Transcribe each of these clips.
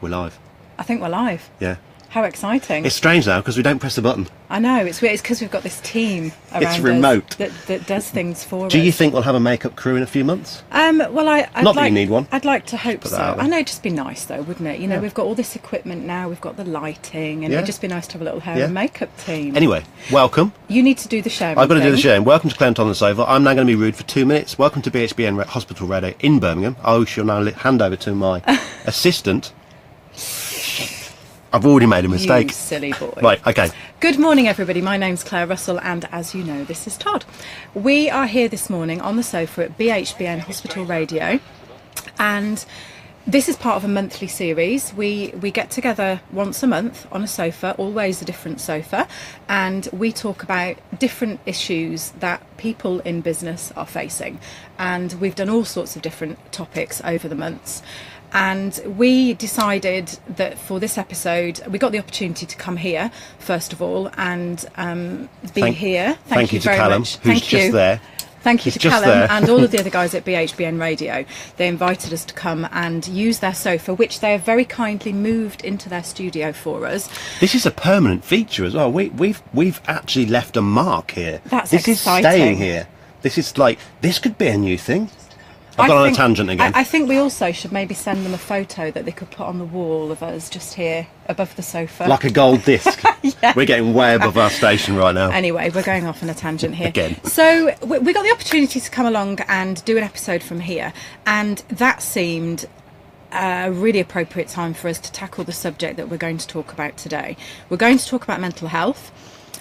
We're live. I think we're live. Yeah. How exciting. It's strange now because we don't press the button. I know, it's weird. It's because we've got this team around It's remote. us that does things for us. Do you think we'll have a makeup crew in a few months? Well, I'd Not that like, you need one. I'd like to hope Put that so. out there. I know, it'd just be nice though, wouldn't it? You know, Yeah. we've got all this equipment now, we've got the lighting, and Yeah. it'd just be nice to have a little hair Yeah. and makeup team. Anyway, welcome. You need to do the sharing. I've got to do the thing. sharing. Welcome to Clement on the Sofa. I'm now going to be rude for 2 minutes. Welcome to BHBN Hospital Radio in Birmingham. I shall now hand over to my assistant. I've already made a mistake. You silly boy. Right, okay. Good morning, everybody. My name's Claire Russell, and as you know, this is Todd. We are here this morning on the sofa at BHBN Hospital Radio, and this is part of a monthly series. We get together once a month on a sofa, always a different sofa, and we talk about different issues that people in business are facing. And we've done all sorts of different topics over the months. And we decided that for this episode, we got the opportunity to come here, first of all, and be here. Thank you to very Callum, much. who's Thank just you. there. Thank you He's to just Callum there. and all of the other guys at BHBN Radio. They invited us to come and use their sofa, which they have very kindly moved into their studio for us. This is a permanent feature as well. We've actually left a mark here. That's this exciting. is staying here. This is like, this could be a new thing. I've gone on a tangent again. I think we also should maybe send them a photo that they could put on the wall of us just here above the sofa. Like a gold disc. Yeah. We're getting way above our station right now. Anyway, we're going off on a tangent here. Again. So we got the opportunity to come along and do an episode from here, and that seemed a really appropriate time for us to tackle the subject that we're going to talk about today. We're going to talk about mental health.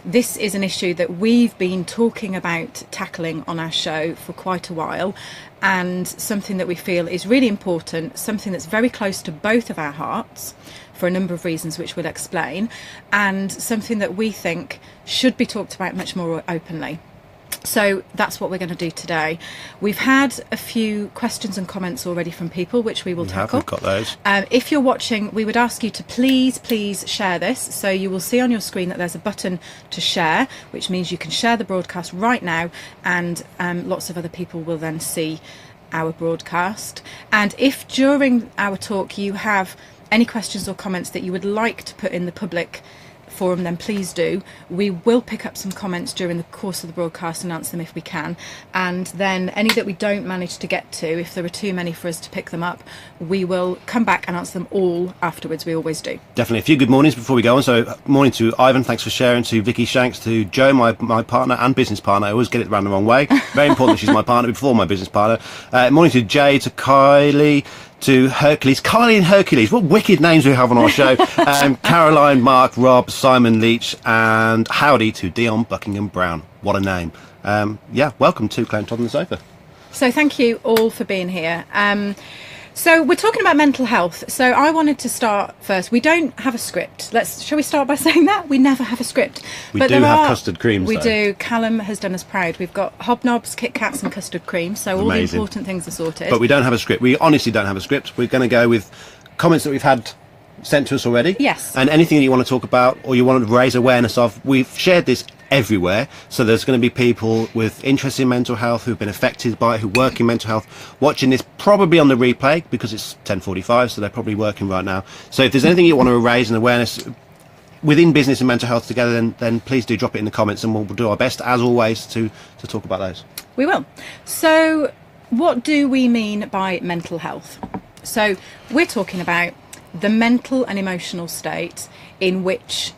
This is an issue that we've been talking about tackling on our show for quite a while, and something that we feel is really important, something that's very close to both of our hearts for a number of reasons which we'll explain, and something that we think should be talked about much more openly. So that's what we're going to do today. We've had a few questions and comments already from people, which we will tackle. We've got those. If you're watching, we would ask you to please share this. So you will see on your screen that there's a button to share, which means you can share the broadcast right now, and lots of other people will then see our broadcast. And if during our talk you have any questions or comments that you would like to put in the public forum, then please do. We will pick up some comments during the course of the broadcast and answer them if we can, and then any that we don't manage to get to, if there are too many for us to pick them up, we will come back and answer them all afterwards. We always do. Definitely. A few good mornings before we go on. So morning to Ivan, thanks for sharing, to Vicky Shanks, to Joe, my partner and business partner. I always get it around the wrong way. Very important that she's my partner before my business partner. Morning to Jay, to Kylie, to Hercules. Kylie and Hercules, what wicked names we have on our show. Caroline, Mark, Rob, Simon Leach, and howdy to Dion Buckingham Brown. What a name. Yeah, welcome to Clement on the Sofa. So thank you all for being here. So we're talking about mental health. So I wanted to start first. We don't have a script. Shall we start by saying that? We never have a script. We do have custard creams, We though. do. Callum has done us proud. We've got hobnobs, Kit Kats and custard cream. So all the Amazing. important things are sorted. But we don't have a script. We honestly don't have a script. We're going to go with comments that we've had sent to us already. Yes. And anything that you want to talk about or you want to raise awareness of, we've shared this everywhere. So there's going to be people with interest in mental health who've been affected by it, who work in mental health, watching this probably on the replay because it's 10:45, so they're probably working right now. So if there's anything you want to raise an awareness within business and mental health together, then please do drop it in the comments, and we'll do our best, as always, to talk about those. We will. So what do we mean by mental health? So we're talking about the mental and emotional state in which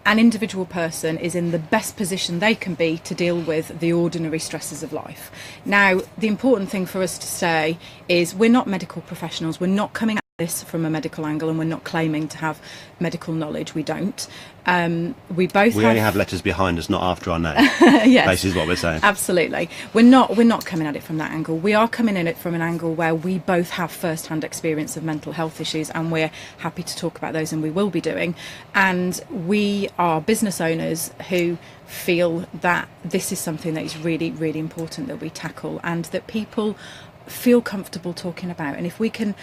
an individual person is in the best position they can be to deal with the ordinary stresses of life. Now, the important thing for us to say is we're not medical professionals. We're not coming at this from a medical angle, and we're not claiming to have medical knowledge. We don't. We only have letters behind us, not after our name. Yes, Basically is what we're saying. Absolutely. We're not coming at it from that angle. We are coming in it from an angle where we both have first-hand experience of mental health issues, and we're happy to talk about those, and we will be doing. And we are business owners who feel that this is something that is really, really important that we tackle and that people feel comfortable talking about. And if we can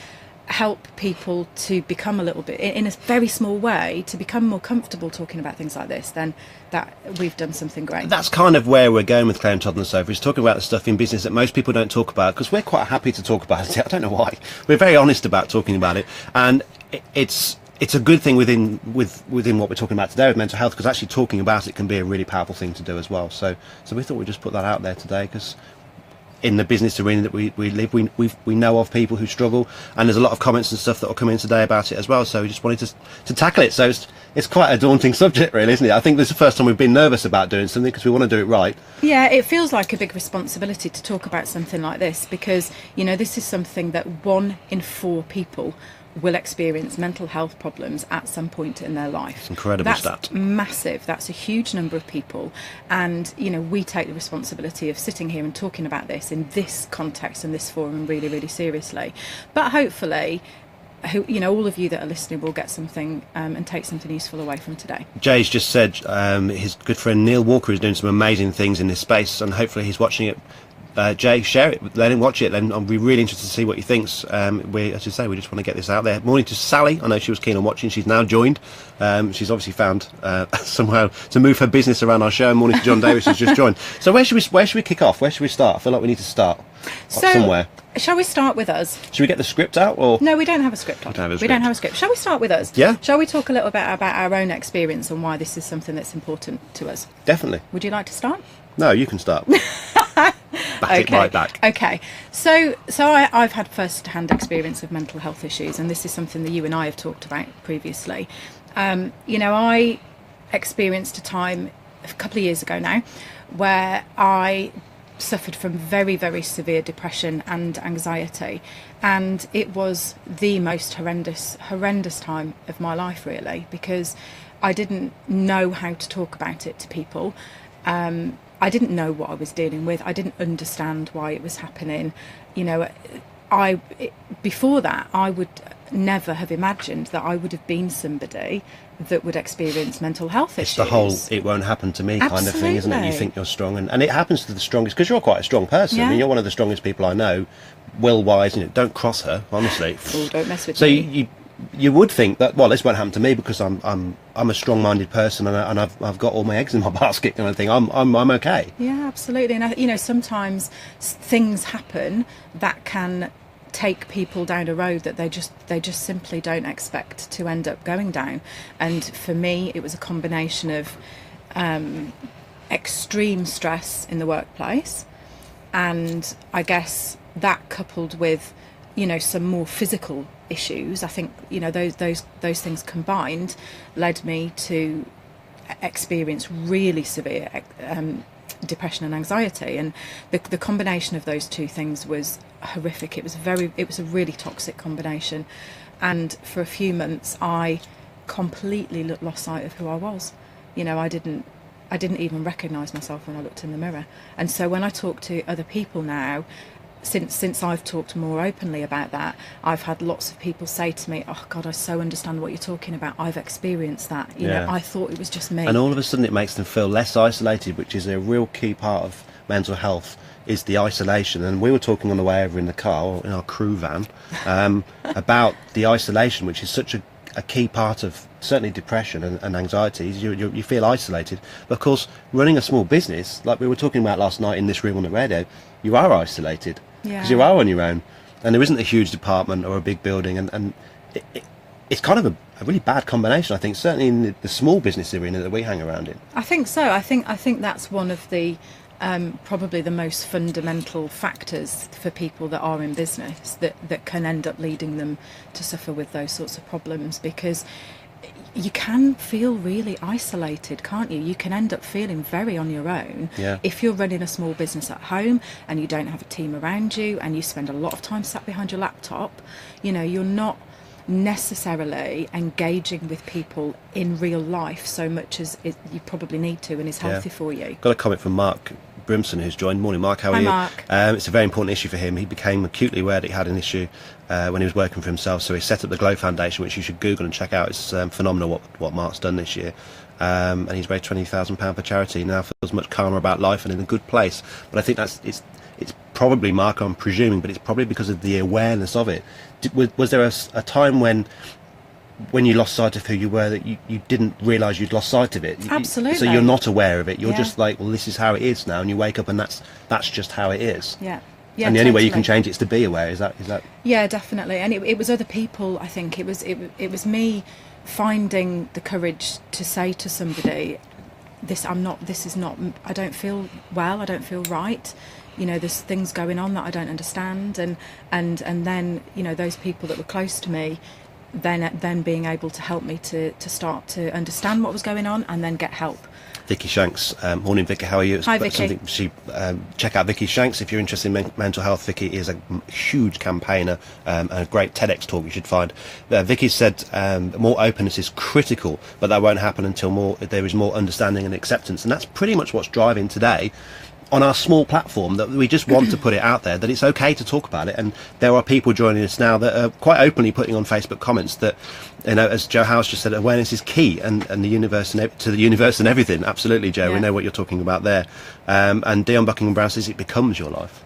help people to become a little bit, in a very small way, to become more comfortable talking about things like this, then that we've done something great. That's kind of where we're going with Claire and Todd on the Sofa, is talking about the stuff in business that most people don't talk about, because we're quite happy to talk about it. I don't know why. We're very honest about talking about it, and it's a good thing within what we're talking about today with mental health, because actually talking about it can be a really powerful thing to do as well. So we thought we'd just put that out there today, because in the business arena that we live, we know of people who struggle, and there's a lot of comments and stuff that will come in today about it as well. So we just wanted to tackle it. So it's quite a daunting subject, really, isn't it? I think this is the first time we've been nervous about doing something, because we want to do it right. Yeah, it feels like a big responsibility to talk about something like this, because this is something that 1 in 4 people will experience mental health problems at some point in their life. It's incredible stat. That's massive. That's a huge number of people, and we take the responsibility of sitting here and talking about this in this context and this forum really, really seriously. But hopefully, all of you that are listening will get something and take something useful away from today. Jay's just said his good friend Neil Walker is doing some amazing things in this space, and hopefully he's watching it. Jay, share it, let him watch it, then I'll be really interested to see what he thinks. As you say, we just want to get this out there. Morning to Sally. I know she was keen on watching. She's now joined. She's obviously found somehow to move her business around our show. Morning to John Davis, who's just joined. So where should we kick off? Where should we start? I feel like we need to start somewhere. Shall we start with us? Should we get the script out? Or no, we don't have a script. We don't have a script. Shall we start with us? Yeah. Shall we talk a little bit about our own experience and why this is something that's important to us? Definitely. Would you like to start? No, you can start. It right back. Okay. So I've had first-hand experience of mental health issues, and this is something that you and I have talked about previously. I experienced a time a couple of years ago now where I suffered from very, very severe depression and anxiety, and it was the most horrendous time of my life, really, because I didn't know how to talk about it to people. I didn't know what I was dealing with. I didn't understand why it was happening. Before that, I would never have imagined that I would have been somebody that would experience mental health issues. It's the whole "it won't happen to me" kind of thing, isn't it? You think you're strong, and it happens to the strongest, because you're quite a strong person. Yeah. I mean, you're one of the strongest people I know, will-wise. Don't cross her, honestly. Oh, don't mess with me. So you would think that, well, this won't happen to me because I'm a strong-minded person, and I've got all my eggs in my basket, kind of thing. I'm okay. Yeah, absolutely. And sometimes things happen that can take people down a road that they just simply don't expect to end up going down. And for me, it was a combination of extreme stress in the workplace, and I guess that coupled with some more physical issues. I think those things combined led me to experience really severe depression and anxiety, and the combination of those two things was horrific. It was a really toxic combination, and for a few months I completely lost sight of who I was. I didn't even recognise myself when I looked in the mirror. And so when I talk to other people now, since I've talked more openly about that, I've had lots of people say to me, "Oh God, I so understand what you're talking about. I've experienced that. I thought it was just me." And all of a sudden it makes them feel less isolated, which is a real key part of mental health, is the isolation. And we were talking on the way over in the car, or in our crew van, about the isolation, which is such a key part of certainly depression and anxiety. You feel isolated. But of course, running a small business, like we were talking about last night in this room on the radio, you are isolated. Because you are on your own, and there isn't a huge department or a big building, and it's kind of a really bad combination, I think, certainly in the small business arena that we hang around in. I think so. I think that's one of the probably the most fundamental factors for people that are in business that can end up leading them to suffer with those sorts of problems, because you can feel really isolated, can't you? You can end up feeling very on your own. Yeah. If you're running a small business at home and you don't have a team around you and you spend a lot of time sat behind your laptop, you're not necessarily engaging with people in real life so much as you probably need to, and is healthy for you. Got a comment from Mark Brimson, who's joined. Morning, Mark. How are you? Mark. It's a very important issue for him. He became acutely aware that he had an issue when he was working for himself, so he set up the Glow Foundation, which you should Google and check out. It's phenomenal what Mark's done this year. And he's raised £20,000 for charity. Now feels much calmer about life and in a good place. But I think it's probably, Mark, I'm presuming, but it's probably because of the awareness of it. Was there a time when you lost sight of who you were that you didn't realise you'd lost sight of it? Absolutely. So you're not aware of it. You're Yeah. just like, well, this is how it is now, and you wake up and that's just how it is. Yeah. Yeah, And the only way you can totally. change it is to be aware. Is that? Yeah, definitely. And it was other people. I think it was me finding the courage to say to somebody, I don't feel well, I don't feel right, there's things going on that I don't understand, and then those people that were close to me then being able to help me to start to understand what was going on and then get help. Vicky Shanks, morning Vicky, how are you? Hi, Vicky. Check out Vicky Shanks if you're interested in mental health. Vicky is a huge campaigner and a great TEDx talk you should find. Vicky said more openness is critical, but that won't happen until there is more understanding and acceptance, and that's pretty much what's driving today on our small platform, that we just want to put it out there that it's okay to talk about it. And there are people joining us now that are quite openly putting on Facebook comments that, as Joe House just said, awareness is key, and the universe to the universe and everything. Absolutely, Joe. Yeah. We know what you're talking about there. And Dion Buckingham Brown says it becomes your life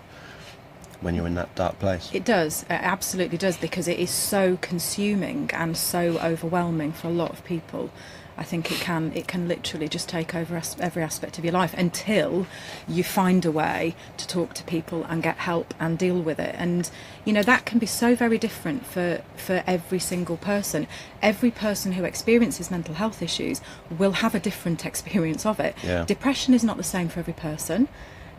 when you're in that dark place. It does. It absolutely does, because it is so consuming and so overwhelming for a lot of people. I think it can literally just take over every aspect of your life until you find a way to talk to people and get help and deal with it. And that can be so very different for every single person. Every person who experiences mental health issues will have a different experience of it. Yeah. Depression is not the same for every person.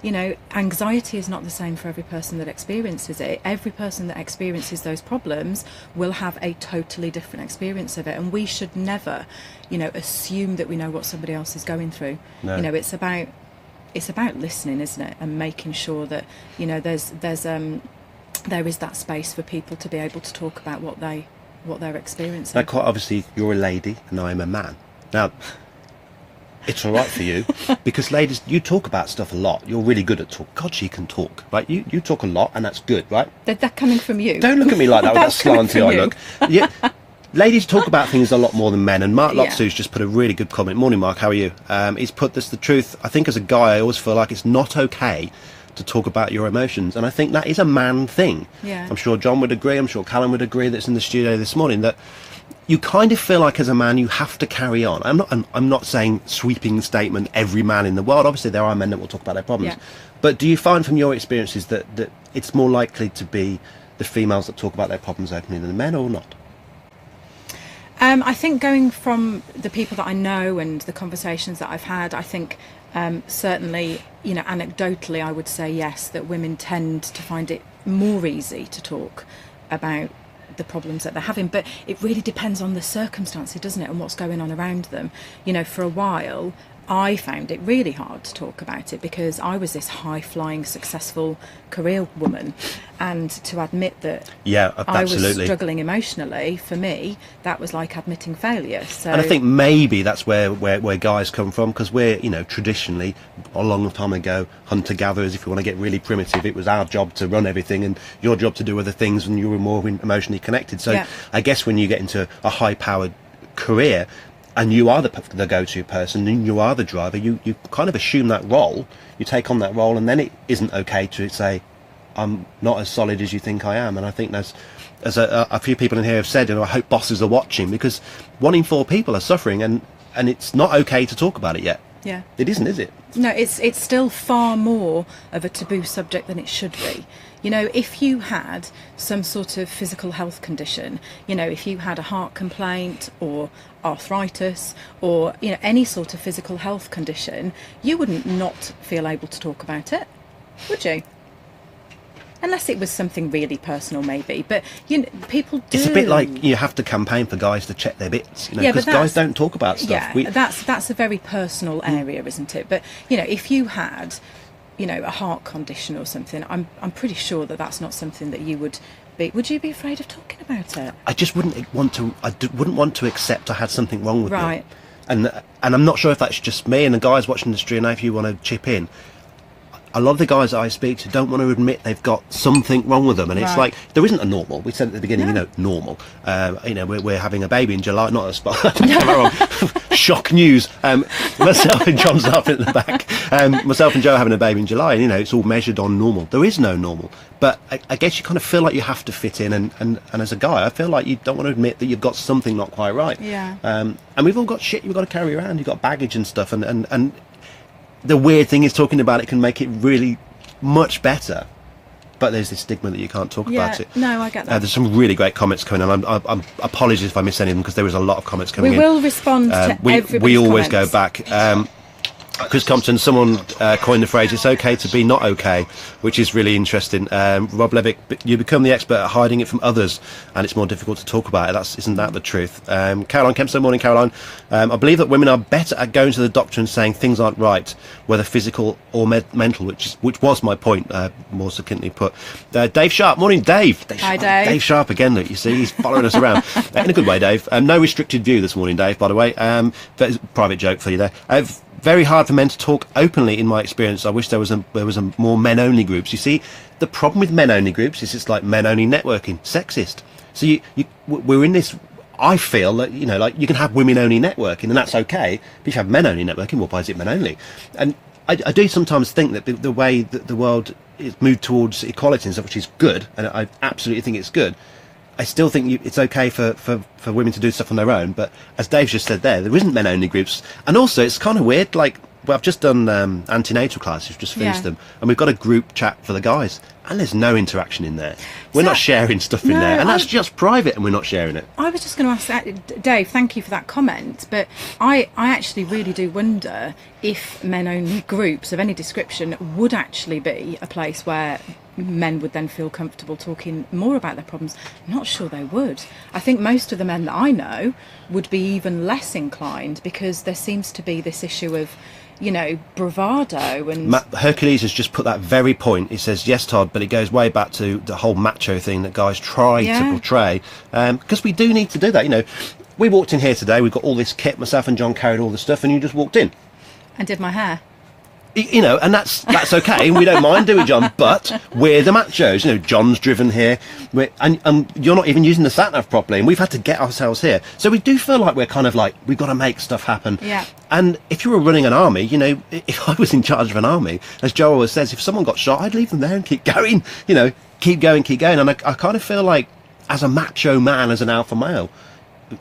Anxiety is not the same for every person that experiences it. Every person that experiences those problems will have a totally different experience of it, and we should never, assume that we know what somebody else is going through. No. It's about listening, isn't it, and making sure that there is that space for people to be able to talk about what they're experiencing. Now, quite obviously, you're a lady and I'm a man. Now, it's all right for you because, ladies, you talk about stuff a lot. You're really good at talk. God, she can talk, right? You talk a lot, and that's good, right? They're coming from you. Don't look at me like that with that That's coming slanty from eye you. look. Yeah, ladies talk about things a lot more than men. And Mark Yeah. Lotsu's just put a really good comment. Morning, Mark. How are you? He's put this: the truth. I think as a guy, I always feel like it's not okay to talk about your emotions, and I think that is a man thing. Yeah. I'm sure John would agree. I'm sure Callum would agree. That's in the studio this morning that. You kind of feel like as a man you have to carry on. I'm not saying sweeping statement every man in the world. Obviously there are men that will talk about their problems. Yeah. But do you find from your experiences that it's more likely to be the females that talk about their problems openly than the men, or not? I think going from the people that I know and the conversations that I've had, I think certainly, anecdotally I would say yes, that women tend to find it more easy to talk about the problems that they're having, but it really depends on the circumstances, doesn't it, and what's going on around them. For a while I found it really hard to talk about it because I was this high-flying successful career woman, and to admit that I was struggling emotionally, for me that was like admitting failure. So, and I think maybe that's where guys come from, because we're traditionally, a long time ago, hunter-gatherers. If you want to get really primitive, it was our job to run everything and your job to do other things, and you were more emotionally connected. So yeah. I guess when you get into a high-powered career and you are the go-to person and you are the driver, you kind of assume that role, you take on that role, and then it isn't okay to say, I'm not as solid as you think I am. And I think there's a few people in here have said, I hope bosses are watching, because 1 in 4 people are suffering, and it's not okay to talk about it yet. Yeah. It isn't, is it? No, it's still far more of a taboo subject than it should be. If you had some sort of physical health condition, if you had a heart complaint or arthritis or, any sort of physical health condition, you wouldn't not feel able to talk about it, would you? Unless it was something really personal, maybe. But, people do. It's a bit like you have to campaign for guys to check their bits, because guys don't talk about stuff. Yeah, that's a very personal area, isn't it? But, if you had, a heart condition or something, I'm pretty sure that that's not something that you would be. Would you be afraid of talking about it? I just wouldn't want to. Wouldn't want to accept I had something wrong with me. Right. And I'm not sure if that's just me, and the guys watching the stream now, if you want to chip in. a lot of the guys that I speak to don't want to admit they've got something wrong with them, and it's like there isn't a normal. We said at the beginning, normal. We're having a baby in July, not a spot. Shock news. Myself and John's laughing at the back. Myself and Joe are having a baby in July, and it's all measured on normal. There is no normal, but I guess you kind of feel like you have to fit in, and as a guy, I feel like you don't want to admit that you've got something not quite right. Yeah. And we've all got shit you've got to carry around. You've got baggage and stuff, and the weird thing is talking about it can make it really much better, but there's this stigma that you can't talk about it. No, I get that. There's some really great comments coming in. I'm apologies if I miss any of them, because there was a lot of comments coming in. We will respond to everybody's we always comments. go back. Chris Compton, someone coined the phrase, it's okay to be not okay, which is really interesting. Rob Levick, you become the expert at hiding it from others, and it's more difficult to talk about it. Isn't that the truth? Caroline Kempster, morning Caroline. I believe that women are better at going to the doctor and saying things aren't right, whether physical or mental, which was my point, more succinctly put. Dave Sharp, morning Dave. Hi Dave. Dave Sharp again, look, you see, he's following us around. In a good way, Dave. No restricted view this morning, Dave, by the way. That's a private joke for you there. Very hard for men to talk openly, in my experience. I wish there was a more men-only groups. You see, the problem with men-only groups is it's like men-only networking, sexist. So we're in this. I feel that like you can have women-only networking, and that's okay. But if you have men-only networking, well, why is it men-only? And I do sometimes think that the way that the world is moved towards equality and stuff, which is good, and I absolutely think it's good. I still think it's okay for women to do stuff on their own, but as Dave just said there isn't men-only groups. And also, it's kind of weird, like, well, I've just done antenatal classes, we've just finished them, and we've got a group chat for the guys, and there's no interaction in there. We're not sharing stuff in there, and that's just private, and we're not sharing it. I was just going to ask that, Dave, thank you for that comment, but I actually really do wonder if men-only groups of any description would actually be a place where men would then feel comfortable talking more about their problems. I'm not sure they would. I think most of the men that I know would be even less inclined, because there seems to be this issue of bravado and Hercules has just put that very point. He says, yes, Todd, but it goes way back to the whole macho thing that guys try to portray, because we do need to do that. We walked in here today, we've got all this kit, myself and John carried all the stuff, and you just walked in and did my hair, and that's okay. We don't mind, do we, John? But we're the machos. John's driven here, and you're not even using the sat-nav properly, and we've had to get ourselves here. So we do feel like we're kind of like, we've got to make stuff happen. Yeah. And if you were running an army, if I was in charge of an army, as Joe always says, if someone got shot, I'd leave them there and keep going. Keep going. And I kind of feel like, as a macho man, as an alpha male,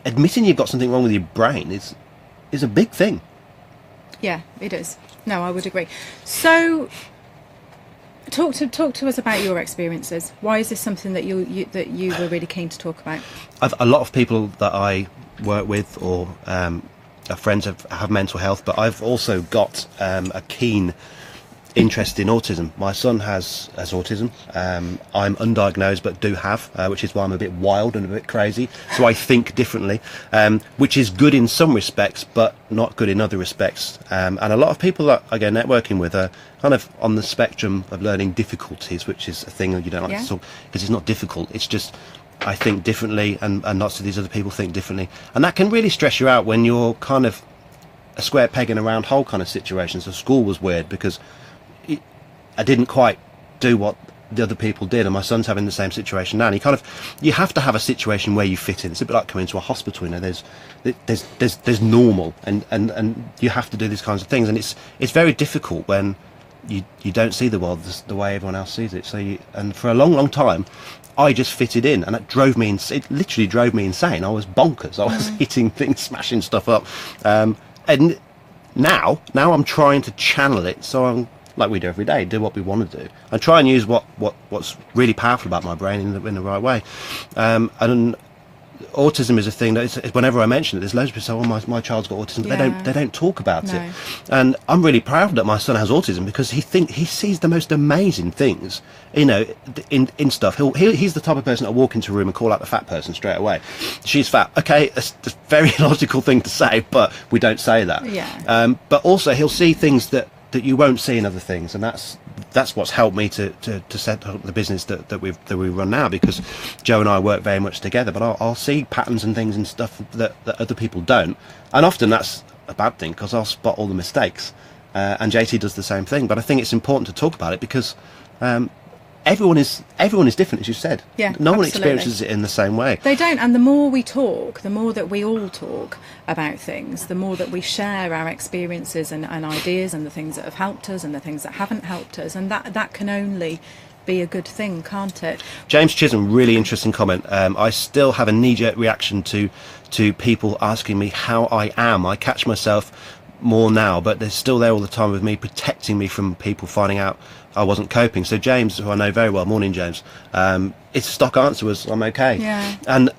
admitting you've got something wrong with your brain is a big thing. Yeah, it is. No, I would agree. So, talk to us about your experiences. Why is this something that you were really keen to talk about? A lot of people that I work with or friends have mental health, but I've also got a keen interest in autism. My son has autism. I'm undiagnosed but do have, which is why I'm a bit wild and a bit crazy. So I think differently, which is good in some respects but not good in other respects. And a lot of people that I go networking with are kind of on the spectrum of learning difficulties, which is a thing that you don't like to talk, because it's not difficult, it's just I think differently, and lots of these other people think differently, and that can really stress you out when you're kind of a square peg in a round hole kind of situation. So school was weird because I didn't quite do what the other people did, and my son's having the same situation now, and you have to have a situation where you fit in. It's a bit like coming to a hospital, there's normal, and you have to do these kinds of things, and it's very difficult when you don't see the world the way everyone else sees it. And for a long time I just fitted in, and it literally drove me insane. I was bonkers. I was hitting things, smashing stuff up, and now I'm trying to channel it, so I'm like we do every day, do what we want to do, and try and use what's really powerful about my brain in the right way. And autism is a thing that whenever I mention it, there's loads of people say, "Oh, my child's got autism," but they don't talk about it. And I'm really proud that my son has autism, because he sees the most amazing things, in stuff. He's the type of person that'll walk into a room and call out the fat person straight away. She's fat. Okay, that's a very logical thing to say, but we don't say that. Yeah. But also he'll see things that you won't see in other things, and that's what's helped me to set up the business that we run now, because Joe and I work very much together, but I'll see patterns and things and stuff that other people don't, and often that's a bad thing, because I'll spot all the mistakes, and JT does the same thing. But I think it's important to talk about it because everyone is different, as you said. Yeah, no one absolutely. experiences it in the same way. They don't, and the more we talk, the more that we all talk about things, the more that we share our experiences and ideas and the things that have helped us and the things that haven't helped us, and that can only be a good thing, can't it? James Chisholm, really interesting comment. I still have a knee-jerk reaction to people asking me how I am. I catch myself more now, but they're still there all the time with me, protecting me from people finding out I wasn't coping. So James, who I know very well, morning James, its stock answer was I'm okay. Yeah. And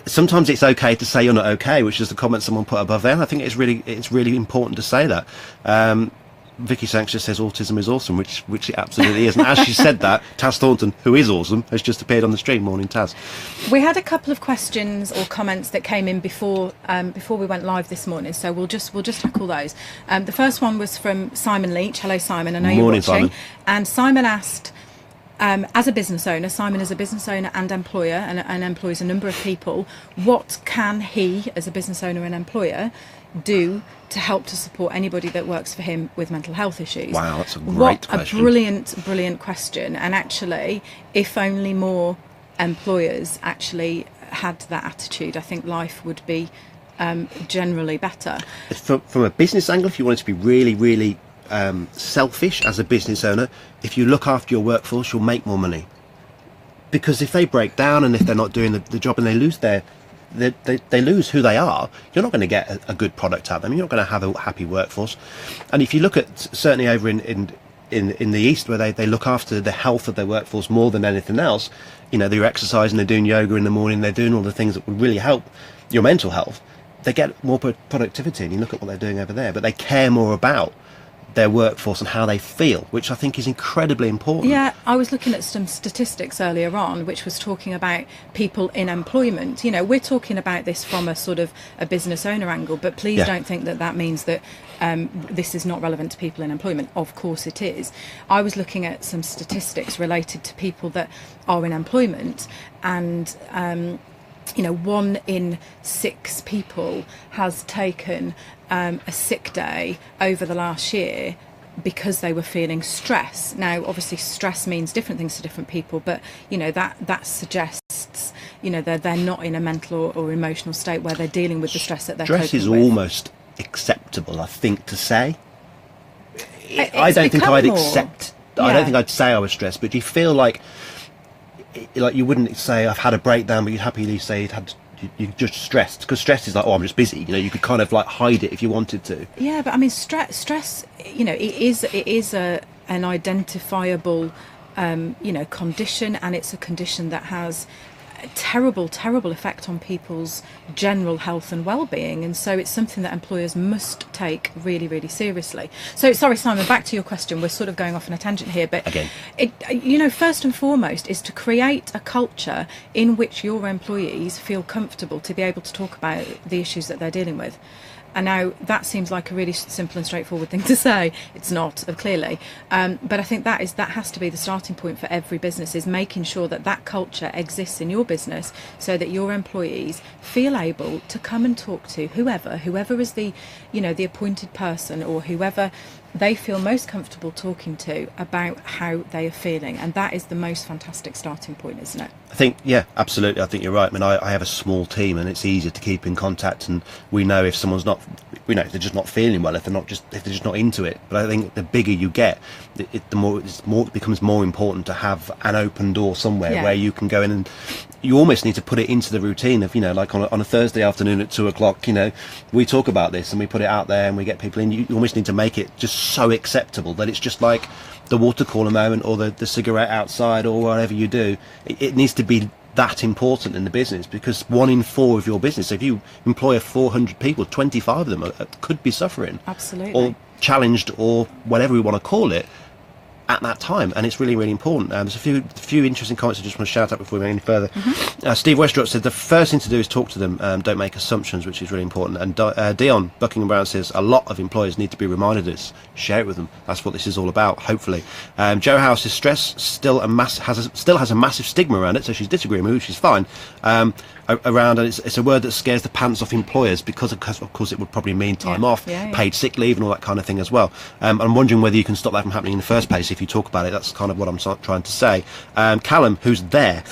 sometimes it's okay to say you're not okay, which is the comment someone put above there. And I think it's really important to say that. Vicky Shanks just says autism is awesome, which it absolutely is. And as she said that, Taz Thornton, who is awesome, has just appeared on the stream. Morning, Taz. We had a couple of questions or comments that came in before we went live this morning, so we'll just tackle those. The first one was from Simon Leach. Hello, Simon. I know you're watching. Simon. And Simon asked, as a business owner, Simon is a business owner and employer and employs a number of people. What can he, as a business owner and employer, do to help to support anybody that works for him with mental health issues? Wow, that's a great question. A brilliant question. And actually, if only more employers actually had that attitude, I think life would be generally better. From a business angle, if you want it to be really selfish as a business owner, if you look after your workforce, you'll make more money. Because if they break down and if they're not doing the job and they lose they lose who they are, you're not going to get a good product out of them. You're not going to have a happy workforce. And if you look at certainly over in the East, where they look after the health of their workforce more than anything else, you know, they're exercising, they're doing yoga in the morning, they're doing all the things that would really help your mental health, they get more productivity. And you look at what they're doing over there, but they care more about their workforce and how they feel, which I think is incredibly important. Yeah, I was looking at some statistics earlier on, which was talking about people in employment. You know, we're talking about this from a sort of a business owner angle, but please don't think that means that this is not relevant to people in employment. Of course it is. I was looking at some statistics related to people that are in employment, and 1 in 6 people has taken a sick day over the last year because they were feeling stress. Now, obviously, stress means different things to different people, but that suggests they're not in a mental or emotional state where they're dealing with the stress that they're coping with. Stress is almost acceptable, I think, to say. I don't think I'd accept. I don't think I'd say I was stressed, but do you feel like you wouldn't say I've had a breakdown, but you'd happily say you're just stressed, because stress is like, oh, I'm just busy. You could kind of like hide it if you wanted to. Yeah, but I mean, stress. It is an identifiable, condition, and it's a condition that has a terrible effect on people's general health and well-being, and so it's something that employers must take really seriously. So sorry, Simon, back to your question. We're sort of going off on a tangent here, but again, first and foremost is to create a culture in which your employees feel comfortable to be able to talk about the issues that they're dealing with. And now that seems like a really simple and straightforward thing to say. It's not, clearly. But I think that has to be the starting point for every business, is making sure that culture exists in your business so that your employees feel able to come and talk to whoever is the appointed person, or whoever they feel most comfortable talking to about how they are feeling. And that is the most fantastic starting point, isn't it? I think, yeah, absolutely. I think you're right. I mean, I have a small team, and it's easier to keep in contact, and we know if someone's not, if they're just not feeling well, if they're just not into it. But I think the bigger you get, it becomes more important to have an open door somewhere where you can go in, and you almost need to put it into the routine of, like on a Thursday afternoon at 2:00, we talk about this and we put it out there and we get people in. You almost need to make it just so acceptable that it's just like the water cooler moment, or the cigarette outside, or whatever you do. It needs to be that important in the business, because 1 in 4 of your business, if you employ 400 people, 25 of them could be suffering, absolutely, or challenged, or whatever we want to call it, at that time. And it's really important. There's a few interesting comments I just want to shout out before we go any further. Steve Westrock said the first thing to do is talk to them, don't make assumptions, which is really important. And Dion Buckingham Brown says a lot of employers need to be reminded of this. Share it with them. That's what this is all about, hopefully. Joe House says stress still has a massive stigma around it, so she's disagreeing with me, which is fine. around, and it's a word that scares the pants off employers because of course it would probably mean time off, paid sick leave and all that kind of thing as well. I'm wondering whether you can stop that from happening in the first place if you talk about it. That's kind of what I'm trying to say. Callum, who's there,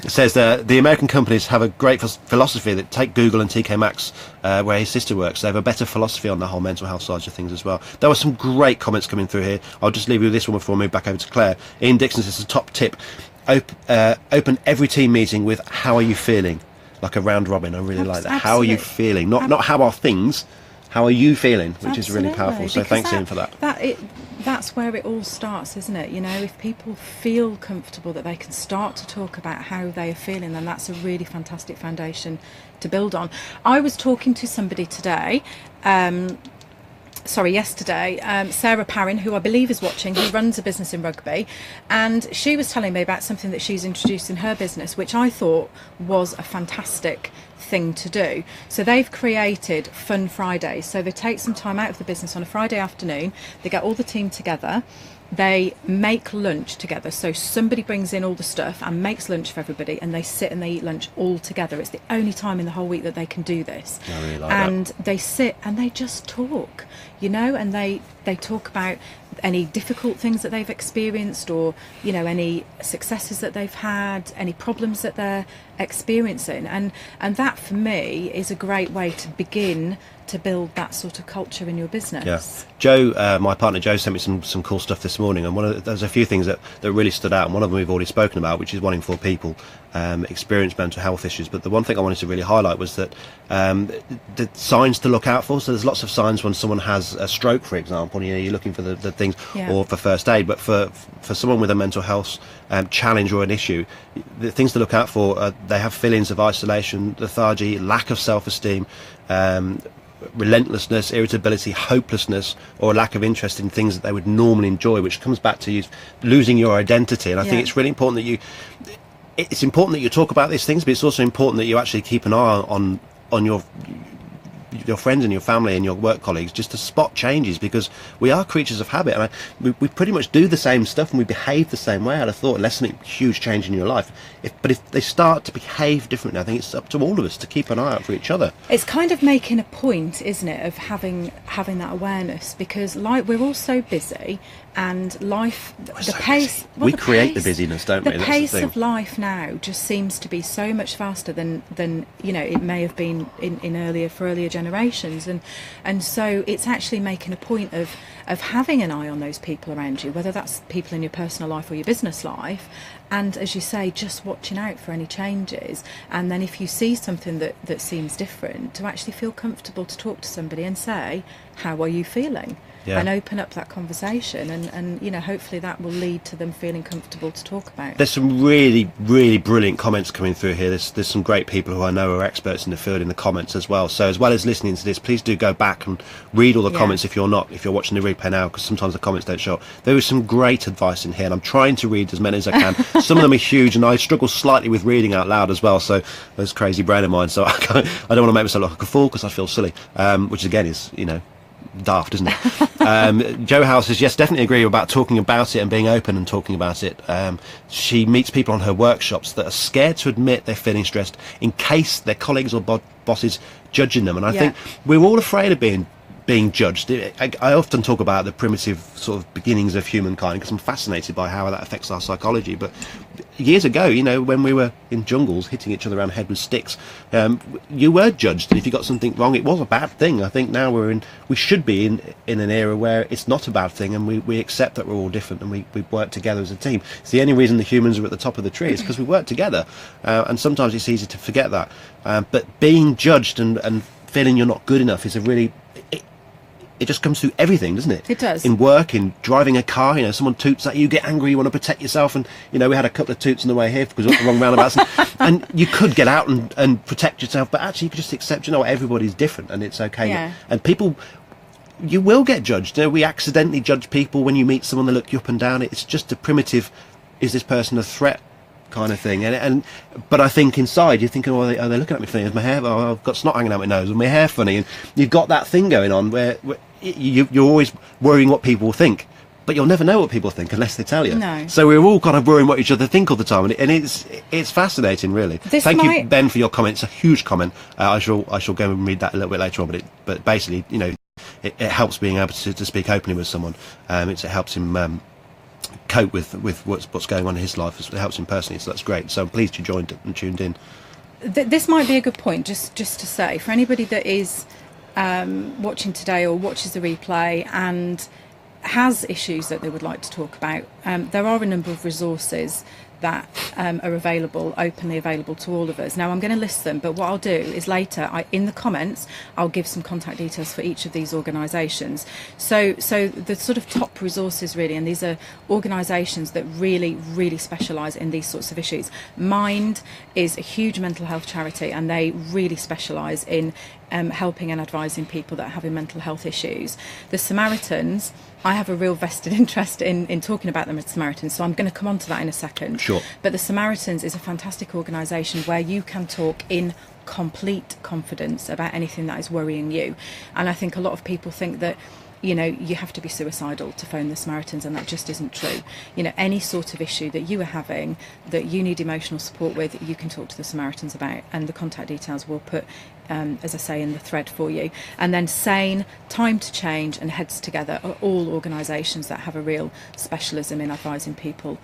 says the American companies have a great philosophy that take Google and TK Maxx, where his sister works. They have a better philosophy on the whole mental health side of things as well. There were some great comments coming through here. I'll just leave you with this one before I move back over to Claire. Ian Dixon says, a top tip: open every team meeting with "How are you feeling?" like a round robin. I really like that. Absolutely. How are you feeling? Not how are things. How are you feeling? Which is really powerful. So thanks, Ian, for that. That's where it all starts, isn't it? You know, if people feel comfortable that they can start to talk about how they are feeling, then that's a really fantastic foundation to build on. I was talking to somebody today. Yesterday, Sarah Parrin, who I believe is watching, who runs a business in Rugby, and she was telling me about something that she's introduced in her business, which I thought was a fantastic thing to do. So they've created Fun Fridays. So they take some time out of the business on a Friday afternoon, they get all the team together, they make lunch together. So somebody brings in all the stuff and makes lunch for everybody, and they sit and they eat lunch all together. It's the only time in the whole week that they can do this. I really like and that. They sit and they just talk, you know, and they talk about any difficult things that they've experienced, or, you know, any successes that they've had, any problems that they're experiencing, and that for me is a great way to begin to build that sort of culture in your business. Yeah. Joe, my partner Joe, sent me some cool stuff this morning, and there's a few things that really stood out, and one of them we've already spoken about, which is 1 in 4 people experience mental health issues. But the one thing I wanted to really highlight was that the signs to look out for. So there's lots of signs when someone has a stroke, for example. You know, you're looking for the things, or for first aid. But for someone with a mental health challenge or an issue, the things to look out for are they have feelings of isolation, lethargy, lack of self-esteem, relentlessness, irritability, hopelessness, or a lack of interest in things that they would normally enjoy, which comes back to you losing your identity. And I think it's really important that you talk about these things, but it's also important that you actually keep an eye on your friends and your family and your work colleagues, just to spot changes, because we are creatures of habit, and we pretty much do the same stuff and we behave the same way. I'd have thought, unless something huge change in your life, but if they start to behave differently, I think it's up to all of us to keep an eye out for each other. It's kind of making a point, isn't it, of having that awareness, because we're all so busy, and life, we create the busyness, don't we? The pace of life now just seems to be so much faster than you know it may have been in earlier generations, and so it's actually making a point of having an eye on those people around you, whether that's people in your personal life or your business life, and as you say, just watching out for any changes. And then if you see something that seems different, to actually feel comfortable to talk to somebody and say, how are you feeling? And open up that conversation, and you know, hopefully that will lead to them feeling comfortable to talk about it. There's some really, really brilliant comments coming through here. There's some great people who I know are experts in the field in the comments as well. So as well as listening to this, please do go back and read all the comments if you're watching the replay now, because sometimes the comments don't show up. There is some great advice in here, and I'm trying to read as many as I can. Some of them are huge, and I struggle slightly with reading out loud as well, so there's crazy brain of mine, so I don't want to make myself look like a fool, because I feel silly, which again is, you know, daft, isn't it? Joe Howe says, yes, definitely agree about talking about it and being open and talking about it. She meets people on her workshops that are scared to admit they're feeling stressed in case their colleagues or bosses judging them, and I think we're all afraid of being judged. I often talk about the primitive sort of beginnings of humankind, because I'm fascinated by how that affects our psychology. But years ago, you know, when we were in jungles hitting each other around the head with sticks, you were judged, and if you got something wrong, it was a bad thing. I think now we should be in an era where it's not a bad thing, and we accept that we're all different, and we work together as a team. It's the only reason the humans are at the top of the tree, is because we work together, and sometimes it's easy to forget that. But being judged and feeling you're not good enough is a really... It just comes through everything, doesn't it? It does. In work, in driving a car, you know, someone toots at you, get angry, you want to protect yourself, and, you know, we had a couple of toots on the way here because we went the wrong roundabouts, and you could get out and protect yourself, but actually you could just accept, you know, everybody's different, and it's okay. Yeah. And people, you will get judged. You know, we accidentally judge people when you meet someone that look you up and down. It's just a primitive, is this person a threat kind of thing, but I think inside you're thinking, oh, are they looking at me funny? Is my hair? Oh, I've got snot hanging out my nose. Is my hair funny? And you've got that thing going on where you're always worrying what people will think. but you'll never know what people think unless they tell you. No. So we're all kind of worrying what each other think all the time, and it's fascinating, really. Thank you, Ben, for your comment. It's a huge comment. I shall go and read that a little bit later on, but basically, you know, it helps being able to speak openly with someone. It helps him cope with what's going on in his life. It helps him personally, so that's great. So I'm pleased you joined and tuned in. This might be a good point, just to say, for anybody that is watching today or watches the replay and has issues that they would like to talk about, there are a number of resources that are openly available to all of us. Now I'm going to list them, but what I'll do is later, in the comments, I'll give some contact details for each of these organisations. So the sort of top resources really, and these are organisations that really specialise in these sorts of issues. Mind is a huge mental health charity, and they really specialise in helping and advising people that are having mental health issues. The Samaritans, I have a real vested interest in talking about them as Samaritans, so I'm going to come on to that in a second. Sure. But the Samaritans is a fantastic organisation where you can talk in complete confidence about anything that is worrying you. And I think a lot of people think that, you know, you have to be suicidal to phone the Samaritans, and that just isn't true. You know, any sort of issue that you are having that you need emotional support with, you can talk to the Samaritans about, and the contact details we'll put, as I say, in the thread for you. And then Sane, Time to Change and Heads Together are all organisations that have a real specialism in advising people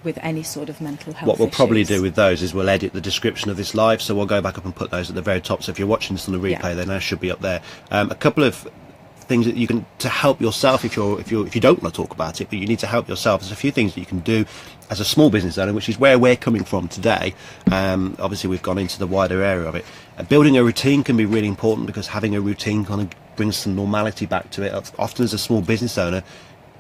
with any sort of mental health What we'll issues. probably do with those is we'll edit the description of this live, so we'll go back up and put those at the very top. So if you're watching this on the replay, they now should be up there. A couple of things that you can to help yourself if you don't want to talk about it, but you need to help yourself. There's a few things that you can do as a small business owner, which is where we're coming from today. Obviously we've gone into the wider area of it. Building a routine can be really important, because having a routine kind of brings some normality back to it. Often as a small business owner,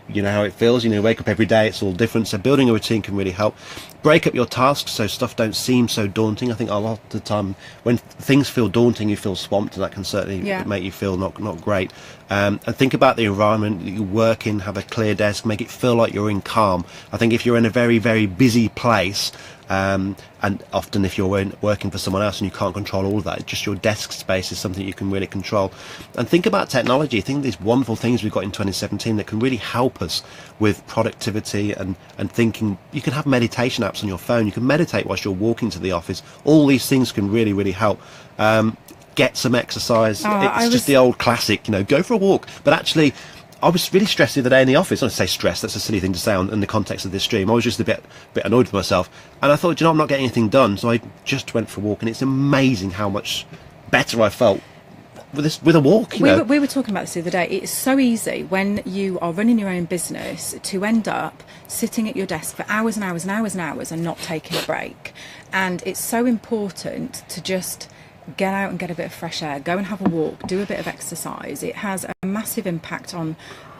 you know how it feels, you wake up every day, it's all different. So building a routine can really help. Break up your tasks so stuff don't seem so daunting. I think a lot of the time when things feel daunting, you feel swamped, and that can certainly make you feel not great. And think about the environment that you work in. Have a clear desk, make it feel like you're in calm. I think if you're in a very busy place, and often if you're working for someone else and you can't control all of that, just your desk space is something you can really control. And think about technology. Think of these wonderful things we've got in 2017 that can really help us with productivity and thinking. You can have meditation apps on your phone. You can meditate whilst you're walking to the office. All these things can really help. Get some exercise. It's just the old classic, go for a walk. But actually, I was really stressed the other day in the office. I don't say stressed, that's a silly thing to say in the context of this stream. I was just a bit annoyed with myself, and I thought, I'm not getting anything done, so I just went for a walk, and it's amazing how much better I felt with a walk. We were talking about this the other day. It's so easy when you are running your own business to end up sitting at your desk for hours and hours and hours and hours and not taking a break. And it's so important to just get out and get a bit of fresh air, go and have a walk, do a bit of exercise. It has a massive impact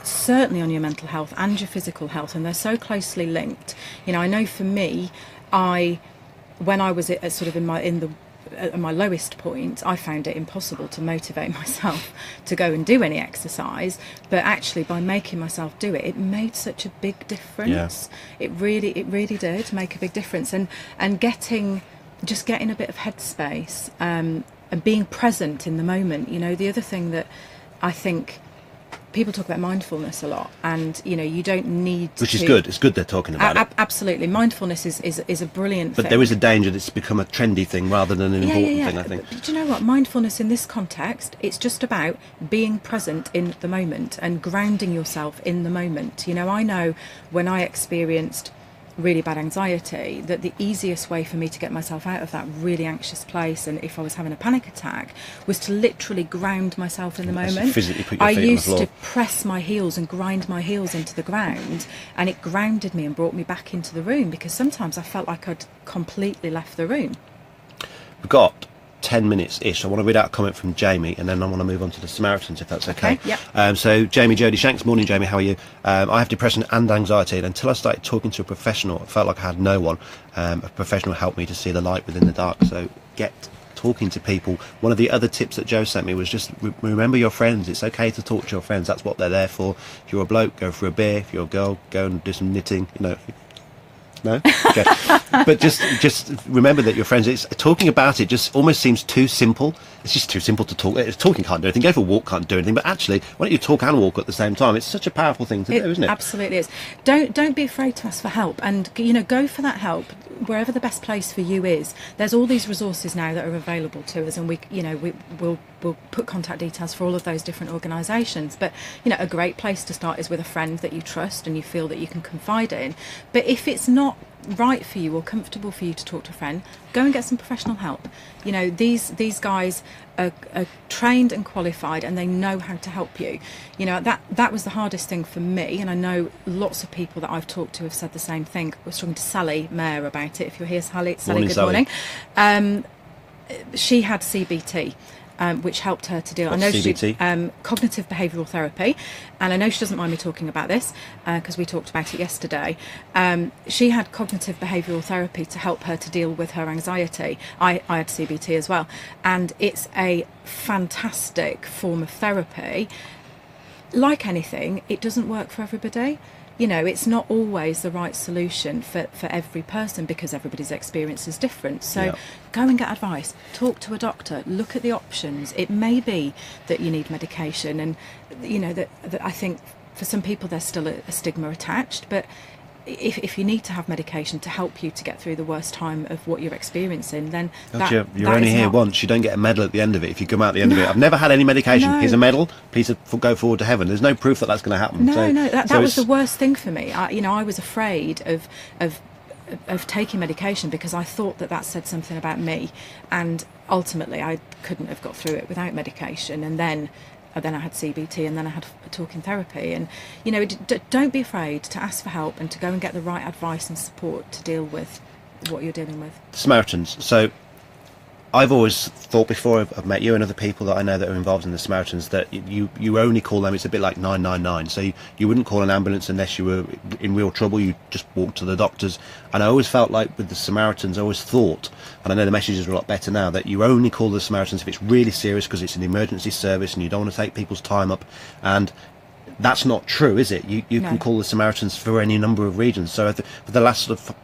certainly on your mental health and your physical health, and they're so closely linked. I know for me, when I was at sort of at my lowest point, I found it impossible to motivate myself to go and do any exercise, but actually by making myself do it, it made such a big difference. It really did make a big difference, and getting a bit of headspace and being present in the moment. The other thing that I think people talk about mindfulness a lot, and you don't need which is good. It's good they're talking about it. Absolutely, mindfulness is a brilliant thing. But there is a danger that it's become a trendy thing rather than an important thing, I think. But do you know what? Mindfulness in this context, it's just about being present in the moment and grounding yourself in the moment. I know when I experienced really bad anxiety, that the easiest way for me to get myself out of that really anxious place, and if I was having a panic attack, was to literally ground myself in the moment. Physically put your feet I on the used floor. to press my heels and grind my heels into the ground, and it grounded me and brought me back into the room, because sometimes I felt like I'd completely left the room. We've got 10 minutes-ish. I want to read out a comment from Jamie, and then I want to move on to the Samaritans, if that's okay. Yep. So Jamie Jodie Shanks, morning Jamie, how are you? I have depression and anxiety, and until I started talking to a professional, it felt like I had no one. A professional helped me to see the light within the dark. So get talking to people. One of the other tips that Joe sent me was just remember your friends. It's okay to talk to your friends. That's what they're there for. If you're a bloke, go for a beer. If you're a girl, go and do some knitting. No? Okay. But just remember that your friends, it's talking about it just almost seems too simple. It's just too simple to talk. Talking can't do anything. Go for a walk can't do anything. But actually, why don't you talk and walk at the same time? It's such a powerful thing to do, isn't it? Absolutely is. Don't be afraid to ask for help, and go for that help wherever the best place for you is. There's all these resources now that are available to us, and we'll put contact details for all of those different organisations. But a great place to start is with a friend that you trust and you feel that you can confide in. But if it's not right for you or comfortable for you to talk to a friend, go and get some professional help. These guys are trained and qualified, and they know how to help you. That was the hardest thing for me, and I know lots of people that I've talked to have said the same thing. I was talking to Sally Mayer about it. If you're here, Sally, Morning, good morning. She had CBT. Which helped her to deal. What's I know CBT? Cognitive behavioural therapy, and I know she doesn't mind me talking about this because we talked about it yesterday. She had cognitive behavioural therapy to help her to deal with her anxiety. I had CBT as well, and it's a fantastic form of therapy. Like anything, it doesn't work for everybody. It's not always the right solution for every person because everybody's experience is different. So go and get advice, talk to a doctor, look at the options. It may be that you need medication, and that I think for some people there's still a stigma attached, but if you need to have medication to help you to get through the worst time of what you're experiencing, then you're only here once. You don't get a medal at the end of it if you come out at the end of it. I've never had any medication. No. Here's a medal. Please go forward to heaven. There's no proof that that's going to happen. That was the worst thing for me. I was afraid of taking medication because I thought that said something about me, and ultimately I couldn't have got through it without medication. And then I had CBT, and then I had talking therapy. And don't be afraid to ask for help and to go and get the right advice and support to deal with what you're dealing with. Samaritans. So I've always thought, before I've met you and other people that I know that are involved in the Samaritans, that you only call them, it's a bit like 999. So you wouldn't call an ambulance unless you were in real trouble. You just walk to the doctors. And I always felt like with the Samaritans, I always thought, and I know the messages are a lot better now, that you only call the Samaritans if it's really serious because it's an emergency service and you don't want to take people's time up. And that's not true, is it? You No. can call the Samaritans for any number of reasons. So for the last sort of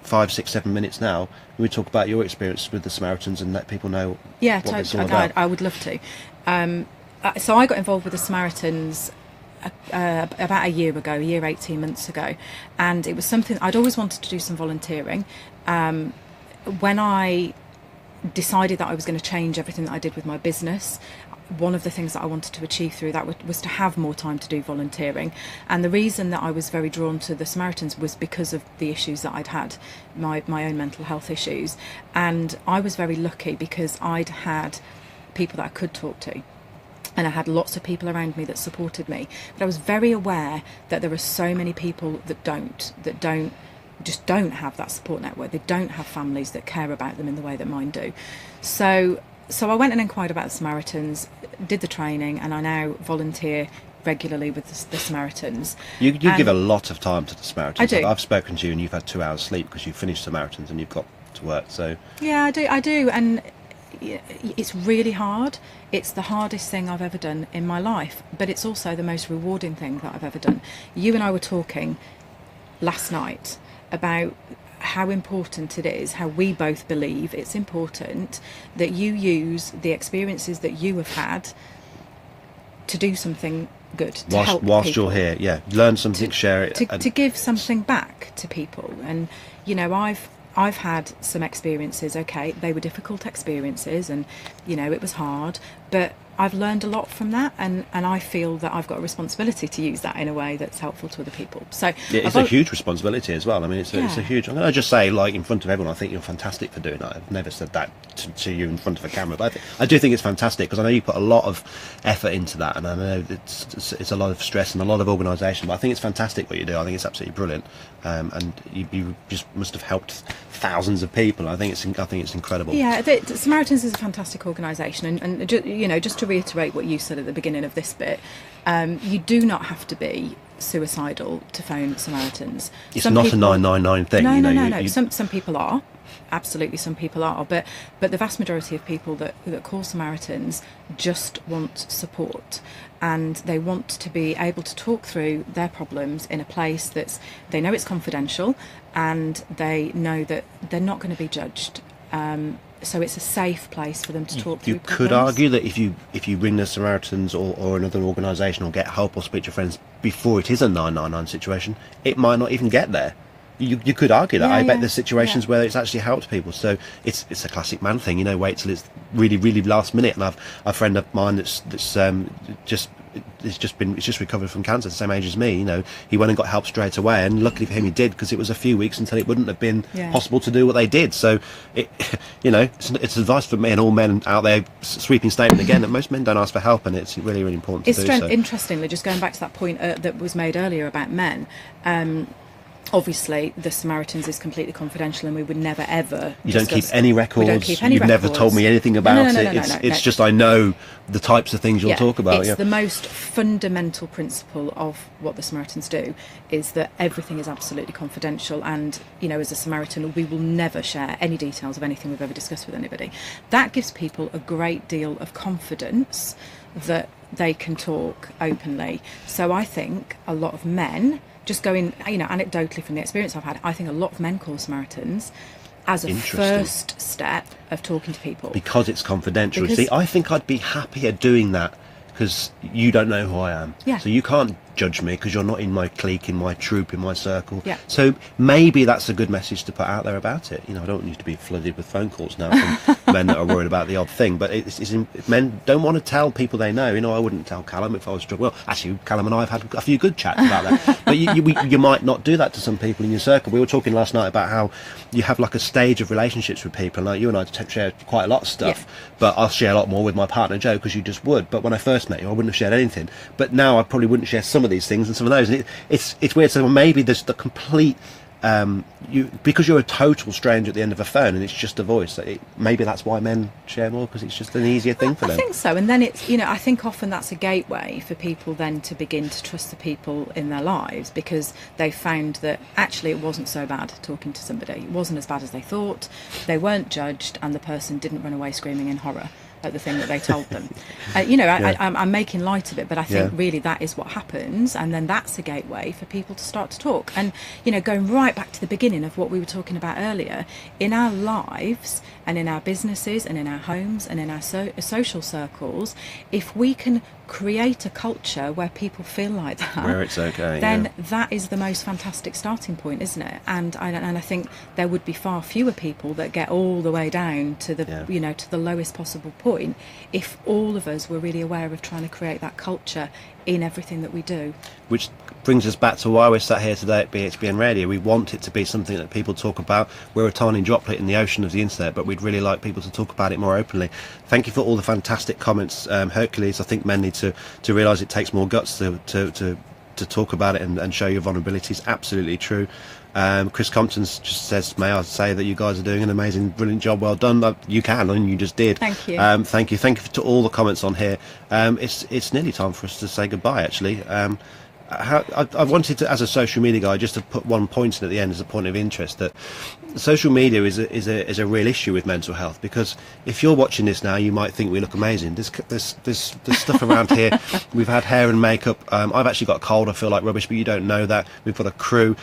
5, 6, 7 minutes now, we talk about your experience with the Samaritans and let people know what it's all about. I would love to. So I got involved with the Samaritans about a year 18 months ago, and it was something I'd always wanted to do, some volunteering. When I decided that I was going to change everything that I did with my business, one of the things that I wanted to achieve through that was to have more time to do volunteering. And the reason that I was very drawn to the Samaritans was because of the issues that I'd had, my own mental health issues. And I was very lucky because I'd had people that I could talk to, and I had lots of people around me that supported me. But I was very aware that there are so many people that just don't have that support network. They don't have families that care about them in the way that mine do. So I went and inquired about the Samaritans, did the training, and I now volunteer regularly with the Samaritans. You give a lot of time to the Samaritans. I do. I've spoken to you and you've had 2 hours sleep because you've finished Samaritans and you've got to work. So yeah, I do, and it's really hard. It's the hardest thing I've ever done in my life, but it's also the most rewarding thing that I've ever done. You and I were talking last night about how important it is, how we both believe it's important that you use the experiences that you have had to do something good, to help whilst people. you're here, learn something, share it, to give something back to people. And I've had some experiences, okay, they were difficult experiences, and it was hard, but I've learned a lot from that, and I feel that I've got a responsibility to use that in a way that's helpful to other people. So it's a huge responsibility as well. I mean, it's a huge. I'm going to just say, like, in front of everyone, I think you're fantastic for doing that. I've never said that to you in front of a camera, but I do think it's fantastic because I know you put a lot of effort into that, and I know it's a lot of stress and a lot of organisation. But I think it's fantastic what you do. I think it's absolutely brilliant, and you just must have helped thousands of people. I think it's incredible. Yeah, the Samaritans is a fantastic organisation, and just to reiterate what you said at the beginning of this bit, you do not have to be suicidal to phone Samaritans. It's not a 999 thing. No. Some people are. absolutely some people are, but the vast majority of people that call Samaritans just want support, and they want to be able to talk through their problems in a place that's, they know it's confidential, and they know that they're not going to be judged. So it's a safe place for them to talk through problems. You could argue that if you ring the Samaritans or another organisation or get help or speak to friends before it is a 999 situation, it might not even get there. You could argue that. I bet there's situations where it's actually helped people. So it's a classic man thing, wait till it's really, really last minute. And I've a friend of mine that's just recovered from cancer, the same age as me. He went and got help straight away, and luckily for him he did, because it was a few weeks until it wouldn't have been possible to do what they did. So it's advice for me and all men out there, sweeping statement again, that most men don't ask for help, and it's really, really important to do so. Interestingly, just going back to that point that was made earlier about men, obviously the Samaritans is completely confidential, and we would never ever you don't keep any records. You've never told me anything about it. It's just I know the types of things you'll talk about. It's the most fundamental principle of what the Samaritans do, is that everything is absolutely confidential, and as a Samaritan we will never share any details of anything we've ever discussed with anybody. That gives people a great deal of confidence that they can talk openly. So I think a lot of men, just going, anecdotally from the experience I've had, I think a lot of men call Samaritans as a first step of talking to people. Because it's confidential. See, I think I'd be happier doing that, because you don't know who I am. Yeah. So you can't judge me because you're not in my clique, in my troop, in my circle. Yeah. So maybe that's a good message to put out there about it. I don't want you to be flooded with phone calls now from men that are worried about the odd thing. But men don't want to tell people they know. I wouldn't tell Callum if I was struggling. Well, actually, Callum and I have had a few good chats about that. But you might not do that to some people in your circle. We were talking last night about how you have like a stage of relationships with people. Like you and I share quite a lot of stuff, but I'll share a lot more with my partner Joe, because you just would. But when I first met you, I wouldn't have shared anything. But now I probably wouldn't share some of these things and some of those. And it's weird. So maybe there's the complete because you're a total stranger at the end of a phone and it's just a voice. Maybe that's why men share more, because it's just an easier thing for them. I think so. And then it's I think often that's a gateway for people then to begin to trust the people in their lives, because they found that actually it wasn't so bad talking to somebody. It wasn't as bad as they thought. They weren't judged, and the person didn't run away screaming in horror at the thing that they told them. I'm making light of it, but I think really that is what happens, and then that's a gateway for people to start to talk. And going right back to the beginning of what we were talking about earlier, in our lives and in our businesses and in our homes and in our social circles, if we can create a culture where people feel like that, where it's okay, then that is the most fantastic starting point, isn't it? And I think there would be far fewer people that get all the way down to the to the lowest possible point if all of us were really aware of trying to create that culture in everything that we do. Which brings us back to why we're sat here today at BHBN Radio. We want it to be something that people talk about. We're a tiny droplet in the ocean of the internet, but we'd really like people to talk about it more openly. Thank you for all the fantastic comments. Hercules, I think men need to realise it takes more guts to talk about it and show your vulnerabilities. Absolutely true. Chris Compton just says, may I say that you guys are doing an amazing, brilliant job. Well done. You can, and you just did. Thank you. Thank you to all the comments on here. It's nearly time for us to say goodbye, actually. I wanted to, as a social media guy, just to put one point in at the end as a point of interest, that social media is a real issue with mental health, because if you're watching this now, you might think we look amazing. There's stuff around here. We've had hair and makeup. I've actually got a cold. I feel like rubbish, but you don't know that. We've got a crew.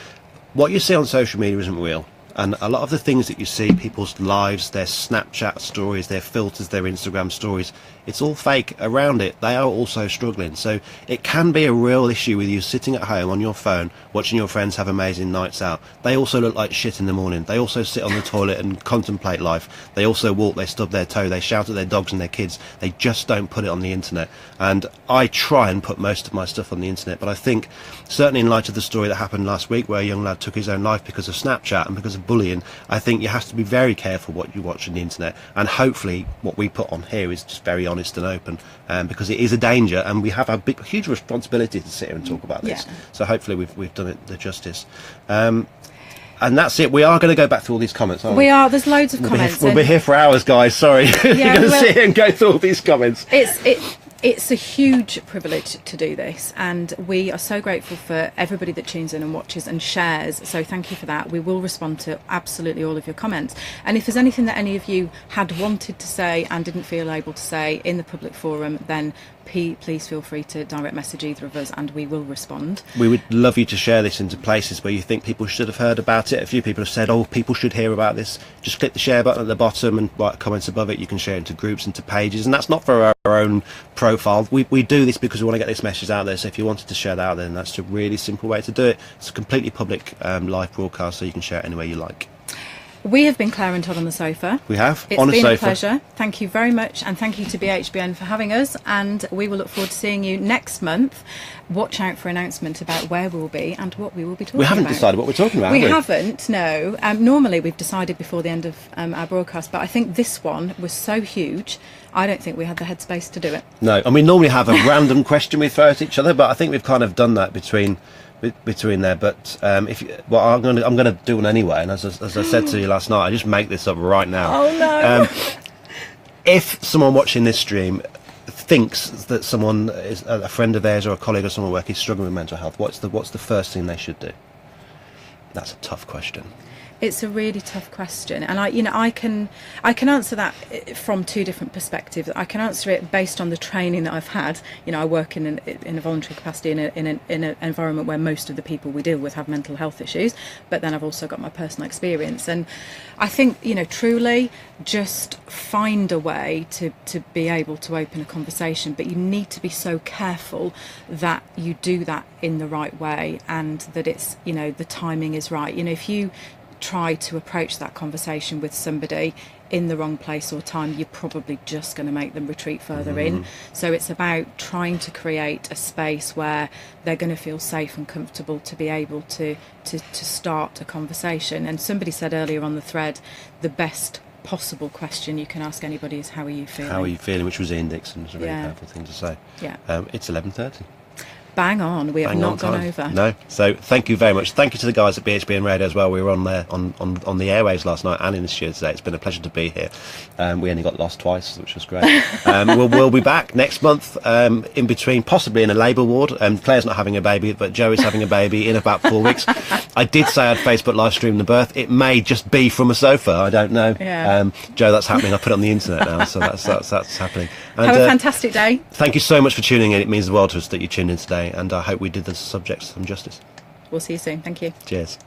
What you see on social media isn't real. And a lot of the things that you see, people's lives, their Snapchat stories, their filters, their Instagram stories, it's all fake around it. They are also struggling. So it can be a real issue with you sitting at home on your phone, watching your friends have amazing nights out. They also look like shit in the morning. They also sit on the toilet and contemplate life. They also walk, they stub their toe, they shout at their dogs and their kids. They just don't put it on the internet. And I try and put most of my stuff on the internet, but I think, certainly in light of the story that happened last week where a young lad took his own life because of Snapchat and because of bullying, I think you have to be very careful what you watch on the internet, and hopefully what we put on here is just very honest and open, because it is a danger, and we have a huge responsibility to sit here and talk about this. So hopefully we've done it the justice. And that's it. We are going to go back through all these comments, aren't we? We are. There's loads of comments. We'll be here for hours, guys. Sorry. You're going to sit here and go through all these comments. It's a huge privilege to do this, and we are so grateful for everybody that tunes in and watches and shares, so thank you for that. We will respond to absolutely all of your comments, and if there's anything that any of you had wanted to say and didn't feel able to say in the public forum, then please feel free to direct message either of us and we will respond. We would love you to share this into places where you think people should have heard about it. A few people have said, oh, people should hear about this. Just click the share button at the bottom and write comments above it. You can share it into groups, into pages, and that's not for our own profile. We do this because we want to get this message out there, so if you wanted to share that out there, then that's a really simple way to do it. It's a completely public live broadcast, so you can share it anywhere you like. We have been Claire and Todd on the sofa. We have. It's been a pleasure. Thank you very much, and thank you to BHBN for having us, and we will look forward to seeing you next month. Watch out for an announcement about where we will be and what we will be talking about. We haven't decided what we're talking about, We have we? haven't, no. Normally we've decided before the end of our broadcast, but I think this one was so huge, I don't think we had the headspace to do it. No, and we normally have a random question we throw at each other, but I think we've kind of done that between there, but I'm going to do one anyway, and as I said to you last night, I just make this up right now. Oh no! If someone watching this stream thinks that someone is a friend of theirs or a colleague or someone working is struggling with mental health, what's the first thing they should do? That's a tough question. It's a really tough question, and I can answer that from two different perspectives. I can answer it based on the training that I've had. I work in a voluntary capacity in an environment where most of the people we deal with have mental health issues, but then I've also got my personal experience, and I think truly just find a way to be able to open a conversation, but you need to be so careful that you do that in the right way and that it's the timing is right. If you try to approach that conversation with somebody in the wrong place or time, you're probably just going to make them retreat further in. So it's about trying to create a space where they're going to feel safe and comfortable to be able to start a conversation. And somebody said earlier on the thread, the best possible question you can ask anybody is, how are you feeling? How are you feeling? Which was Ian Dixon. It's a really powerful thing to say. Yeah. It's 11:30. Bang on. We have not gone over. No. So thank you very much. Thank you to the guys at BHBN Radio as well. We were on there on the airwaves last night and in the studio today. It's been a pleasure to be here. We only got lost twice, which was great. We'll be back next month, in between, possibly in a labour ward. Claire's not having a baby, but Joe is having a baby in about 4 weeks. I did say I'd Facebook live stream the birth. It may just be from a sofa. I don't know. Yeah. Joe, that's happening. I put it on the internet now, so that's happening. And, have a fantastic day. Thank you so much for tuning in. It means the world to us that you tuned in today, and I hope we did the subject some justice. We'll see you soon. Thank you. Cheers.